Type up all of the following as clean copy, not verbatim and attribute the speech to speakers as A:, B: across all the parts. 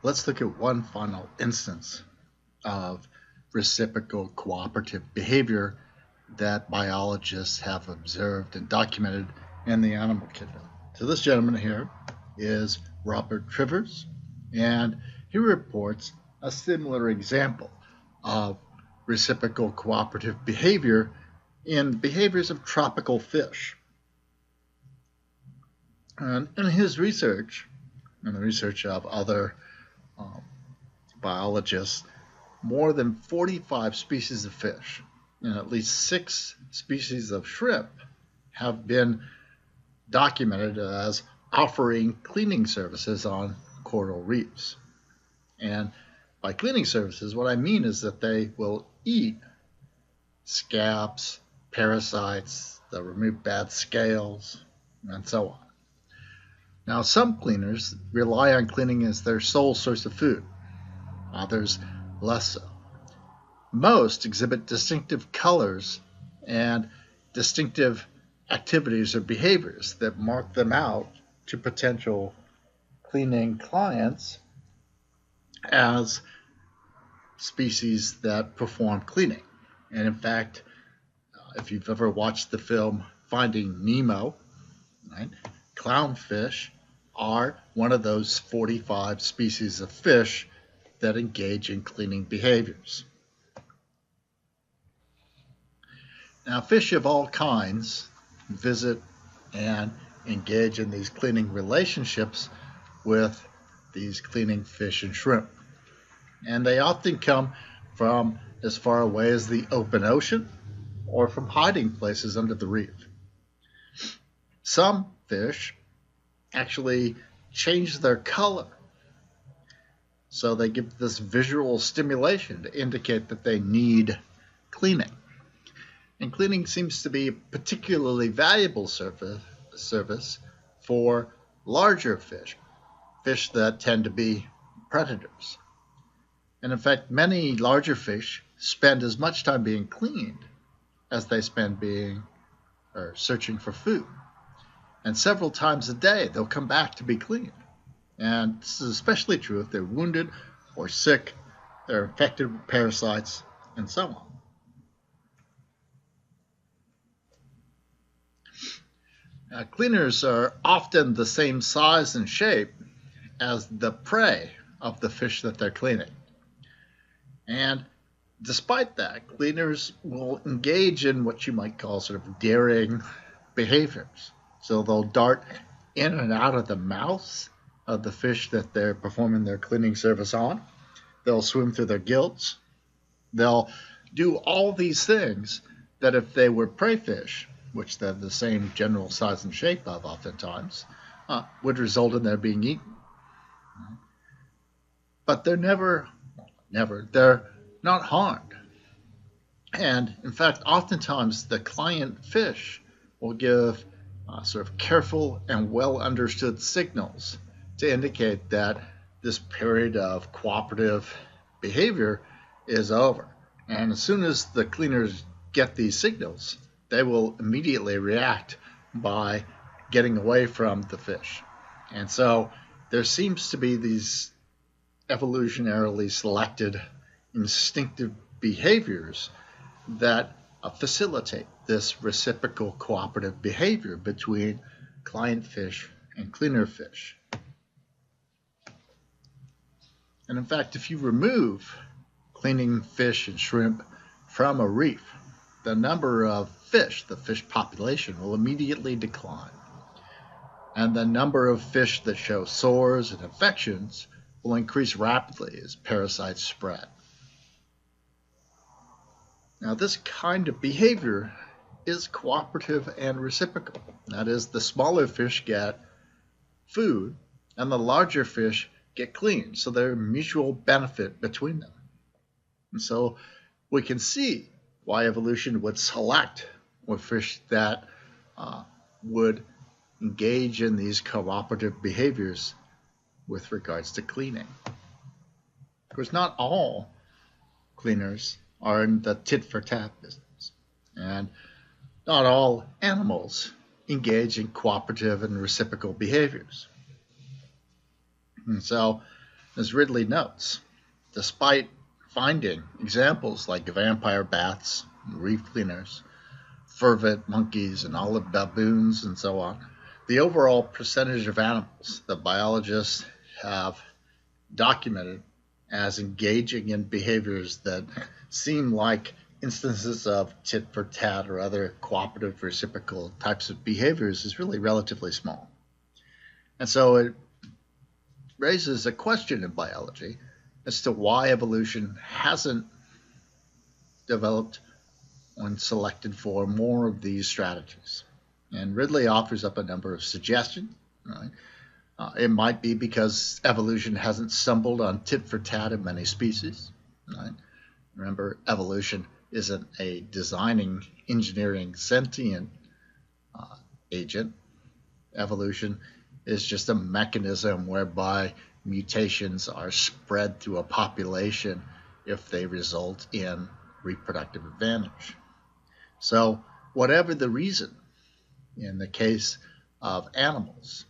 A: let's look at one final instance of reciprocal cooperative behavior that biologists have observed and documented in the animal kingdom. So this gentleman here is Robert Trivers, and he reports a similar example of reciprocal cooperative behavior in behaviors of tropical fish. And in his research, and the research of other biologists, more than 45 species of fish and at least 6 species of shrimp have been documented as offering cleaning services on coral reefs. And by cleaning services, what I mean is that they will eat scabs, parasites, they'll remove bad scales, and so on. Now, some cleaners rely on cleaning as their sole source of food, others less so. Most exhibit distinctive colors and distinctive activities or behaviors that mark them out to potential cleaning clients as species that perform cleaning. And in fact, if you've ever watched the film Finding Nemo, right, clownfish are one of those 45 species of fish that engage in cleaning behaviors. Now, fish of all kinds visit and engage in these cleaning relationships with these cleaning fish and shrimp. And they often come from as far away as the open ocean or from hiding places under the reef. Some fish actually change their color, so they give this visual stimulation to indicate that they need cleaning. And cleaning seems to be a particularly valuable service for larger fish, fish that tend to be predators. And in fact, many larger fish spend as much time being cleaned as they spend searching for food. And several times a day, they'll come back to be cleaned. And this is especially true if they're wounded or sick, they're infected with parasites, and so on. Cleaners are often the same size and shape as the prey of the fish that they're cleaning. And despite that, cleaners will engage in what you might call sort of daring behaviors. So they'll dart in and out of the mouths of the fish that they're performing their cleaning service on. They'll swim through their gills. They'll do all these things that if they were prey fish, which they're the same general size and shape of oftentimes, would result in their being eaten. But they're they're not harmed. And in fact, oftentimes the client fish will give sort of careful and well understood signals to indicate that this period of cooperative behavior is over. And as soon as the cleaners get these signals, they will immediately react by getting away from the fish. And so there seems to be these evolutionarily selected instinctive behaviors that facilitate this reciprocal cooperative behavior between client fish and cleaner fish. And in fact, if you remove cleaning fish and shrimp from a reef, the number of fish, the fish population, will immediately decline. And the number of fish that show sores and infections will increase rapidly as parasites spread. Now, this kind of behavior is cooperative and reciprocal. That is, the smaller fish get food and the larger fish get cleaned. So there's mutual benefit between them. And so we can see why evolution would select with fish that would engage in these cooperative behaviors with regards to cleaning. Of course, not all cleaners are in the tit-for-tat business, and not all animals engage in cooperative and reciprocal behaviors. And so As Ridley notes, despite finding examples like vampire bats, reef cleaners, furvet monkeys, and olive baboons, and so on, the overall percentage of animals that biologists have documented as engaging in behaviors that seem like instances of tit for tat or other cooperative reciprocal types of behaviors is really relatively small. And so it raises a question in biology as to why evolution hasn't developed and selected for more of these strategies. And Ridley offers up a number of suggestions. Right? It might be because evolution hasn't stumbled on tit for tat in many species. Right? Remember, evolution isn't a designing, engineering, sentient agent. Evolution is just a mechanism whereby mutations are spread through a population if they result in reproductive advantage. So whatever the reason, in the case of animals,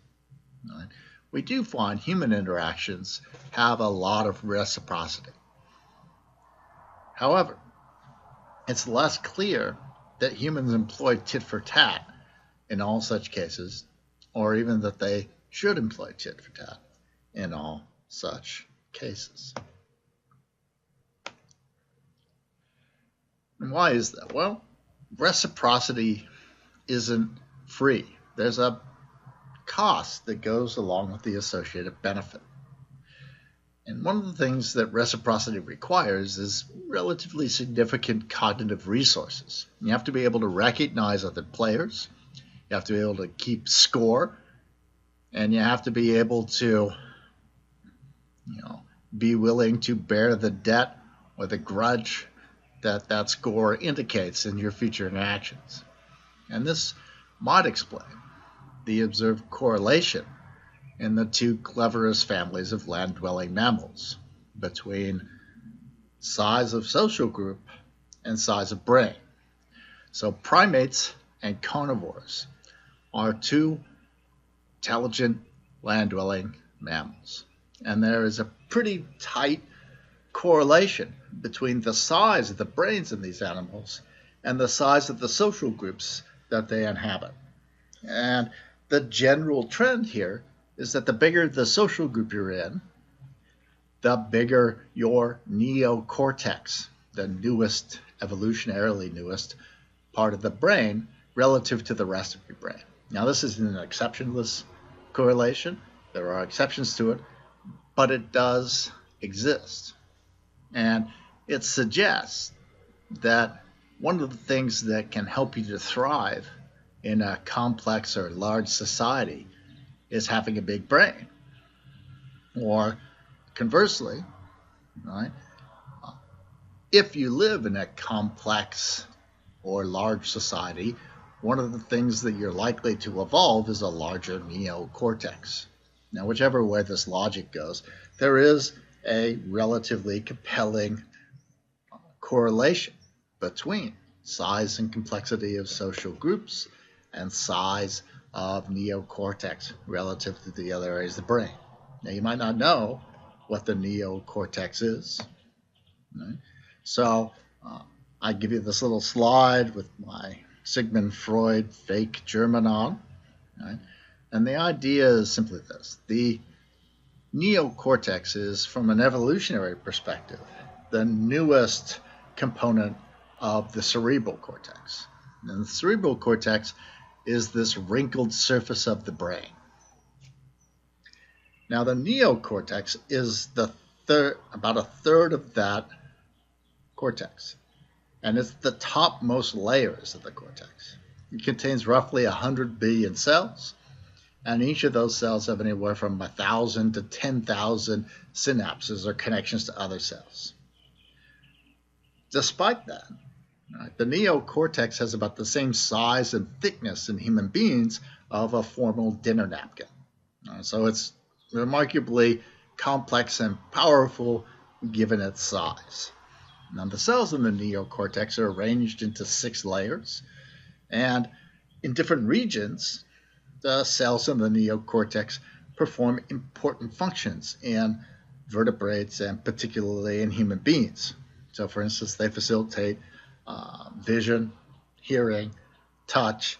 A: right, we do find human interactions have a lot of reciprocity. However, it's less clear that humans employ tit for tat in all such cases, or even that they should employ tit for tat in all such cases. And why is that? Well, reciprocity isn't free. There's a cost that goes along with the associated benefit. And one of the things that reciprocity requires is relatively significant cognitive resources. You have to be able to recognize other players, you have to be able to keep score, and you have to be able to, be willing to bear the debt or the grudge that score indicates in your future interactions. And this might explain the observed correlation in the two cleverest families of land-dwelling mammals between size of social group and size of brain. So primates and carnivores are two intelligent land-dwelling mammals. And there is a pretty tight correlation between the size of the brains in these animals and the size of the social groups that they inhabit. And the general trend here is that the bigger the social group you're in, the bigger your neocortex, the newest, evolutionarily newest part of the brain relative to the rest of your brain. Now, this isn't an exceptionless correlation. There are exceptions to it, but it does exist. And it suggests that one of the things that can help you to thrive in a complex or large society is having a big brain. Or conversely, right, if you live in a complex or large society, one of the things that you're likely to evolve is a larger neocortex. Now, whichever way this logic goes, there is a relatively compelling correlation between size and complexity of social groups and size of neocortex relative to the other areas of the brain. Now, you might not know what the neocortex is. Right? So I give you this little slide with my Sigmund Freud fake German on. Right? And the idea is simply this. The neocortex is, from an evolutionary perspective, the newest component of the cerebral cortex. And the cerebral cortex is this wrinkled surface of the brain. Now, the neocortex is about a third of that cortex, and it's the topmost layers of the cortex. It contains roughly 100 billion cells, and each of those cells have anywhere from 1,000 to 10,000 synapses or connections to other cells. Despite that, right, the neocortex has about the same size and thickness in human beings of a formal dinner napkin. So it's remarkably complex and powerful given its size. Now, the cells in the neocortex are arranged into 6 layers, and in different regions, the cells in the neocortex perform important functions in vertebrates and particularly in human beings. So, for instance, they facilitate vision, hearing, touch.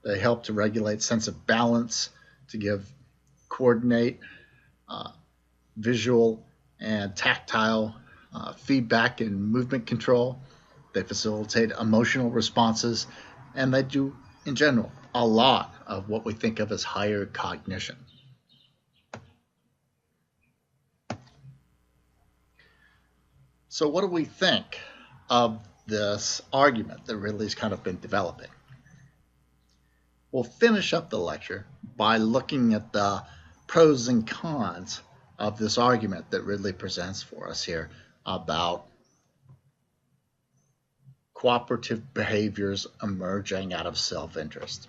A: They help to regulate sense of balance, to coordinate visual and tactile feedback and movement control. They facilitate emotional responses, and they do, in general, a lot of what we think of as higher cognition. So what do we think of this argument that Ridley's kind of been developing? We'll finish up the lecture by looking at the pros and cons of this argument that Ridley presents for us here about cooperative behaviors emerging out of self-interest.